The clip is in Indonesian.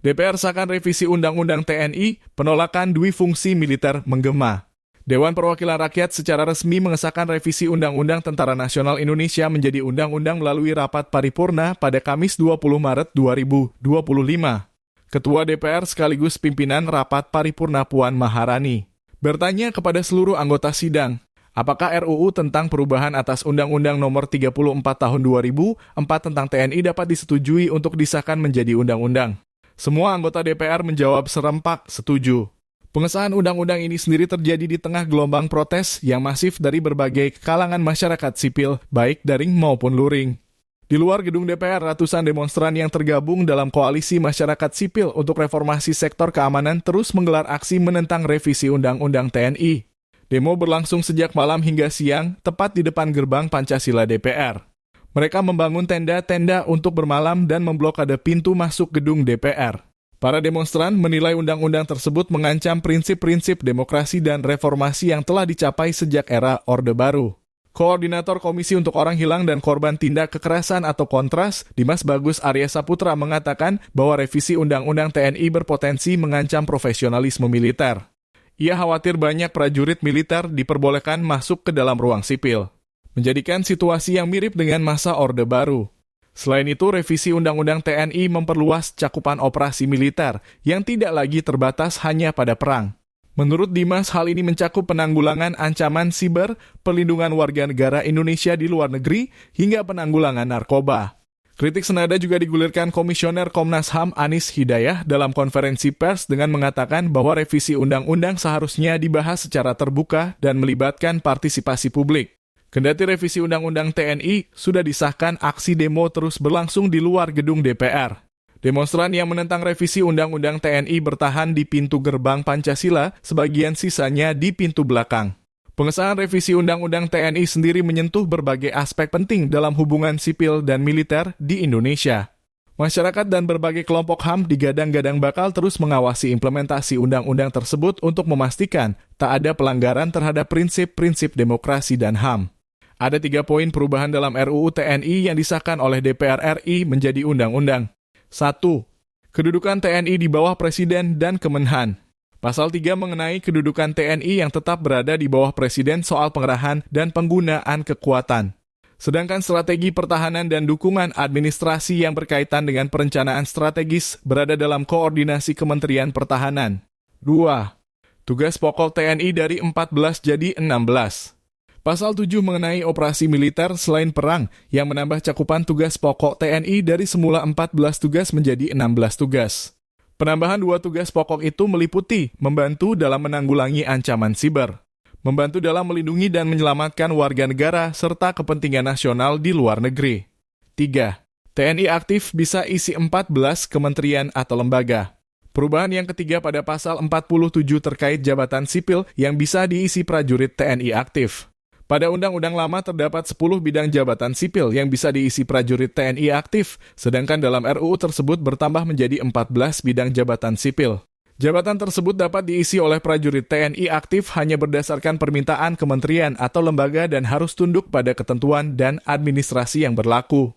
DPR sahkan revisi Undang-Undang TNI, penolakan duifungsi militer menggema. Dewan Perwakilan Rakyat secara resmi mengesahkan revisi Undang-Undang Tentara Nasional Indonesia menjadi undang-undang melalui rapat paripurna pada Kamis 20 Maret 2025. Ketua DPR sekaligus pimpinan rapat paripurna Puan Maharani bertanya kepada seluruh anggota sidang, apakah RUU tentang perubahan atas Undang-Undang Nomor 34 Tahun 2004 tentang TNI dapat disetujui untuk disahkan menjadi undang-undang. Semua anggota DPR menjawab serempak setuju. Pengesahan undang-undang ini sendiri terjadi di tengah gelombang protes yang masif dari berbagai kalangan masyarakat sipil, baik daring maupun luring. Di luar gedung DPR, ratusan demonstran yang tergabung dalam koalisi masyarakat sipil untuk reformasi sektor keamanan terus menggelar aksi menentang revisi Undang-Undang TNI. Demo berlangsung sejak malam hingga siang, tepat di depan gerbang Pancasila DPR. Mereka membangun tenda-tenda untuk bermalam dan memblokade pintu masuk gedung DPR. Para demonstran menilai undang-undang tersebut mengancam prinsip-prinsip demokrasi dan reformasi yang telah dicapai sejak era Orde Baru. Koordinator Komisi untuk Orang Hilang dan Korban Tindak Kekerasan atau Kontras, Dimas Bagus Arya Saputra mengatakan bahwa revisi Undang-Undang TNI berpotensi mengancam profesionalisme militer. Ia khawatir banyak prajurit militer diperbolehkan masuk ke dalam ruang sipil, menjadikan situasi yang mirip dengan masa Orde Baru. Selain itu, revisi Undang-Undang TNI memperluas cakupan operasi militer yang tidak lagi terbatas hanya pada perang. Menurut Dimas, hal ini mencakup penanggulangan ancaman siber, perlindungan warga negara Indonesia di luar negeri, hingga penanggulangan narkoba. Kritik senada juga digulirkan Komisioner Komnas HAM Anis Hidayah dalam konferensi pers dengan mengatakan bahwa revisi undang-undang seharusnya dibahas secara terbuka dan melibatkan partisipasi publik. Kendati revisi Undang-Undang TNI sudah disahkan, aksi demo terus berlangsung di luar gedung DPR. Demonstran yang menentang revisi Undang-Undang TNI bertahan di pintu gerbang Pancasila, sebagian sisanya di pintu belakang. Pengesahan revisi Undang-Undang TNI sendiri menyentuh berbagai aspek penting dalam hubungan sipil dan militer di Indonesia. Masyarakat dan berbagai kelompok HAM digadang-gadang bakal terus mengawasi implementasi undang-undang tersebut untuk memastikan tak ada pelanggaran terhadap prinsip-prinsip demokrasi dan HAM. Ada 3 poin perubahan dalam RUU TNI yang disahkan oleh DPR RI menjadi undang-undang. 1. Kedudukan TNI di bawah Presiden dan Kemenhan. Pasal 3 mengenai kedudukan TNI yang tetap berada di bawah Presiden soal pengerahan dan penggunaan kekuatan. Sedangkan strategi pertahanan dan dukungan administrasi yang berkaitan dengan perencanaan strategis berada dalam koordinasi Kementerian Pertahanan. 2. Tugas pokok TNI dari 14 jadi 16. Pasal 7 mengenai operasi militer selain perang yang menambah cakupan tugas pokok TNI dari semula 14 tugas menjadi 16 tugas. Penambahan 2 tugas pokok itu meliputi membantu dalam menanggulangi ancaman siber, membantu dalam melindungi dan menyelamatkan warga negara serta kepentingan nasional di luar negeri. 3. TNI aktif bisa isi 14 kementerian atau lembaga. Perubahan yang ketiga pada pasal 47 terkait jabatan sipil yang bisa diisi prajurit TNI aktif. Pada undang-undang lama terdapat 10 bidang jabatan sipil yang bisa diisi prajurit TNI aktif, sedangkan dalam RUU tersebut bertambah menjadi 14 bidang jabatan sipil. Jabatan tersebut dapat diisi oleh prajurit TNI aktif hanya berdasarkan permintaan kementerian atau lembaga dan harus tunduk pada ketentuan dan administrasi yang berlaku.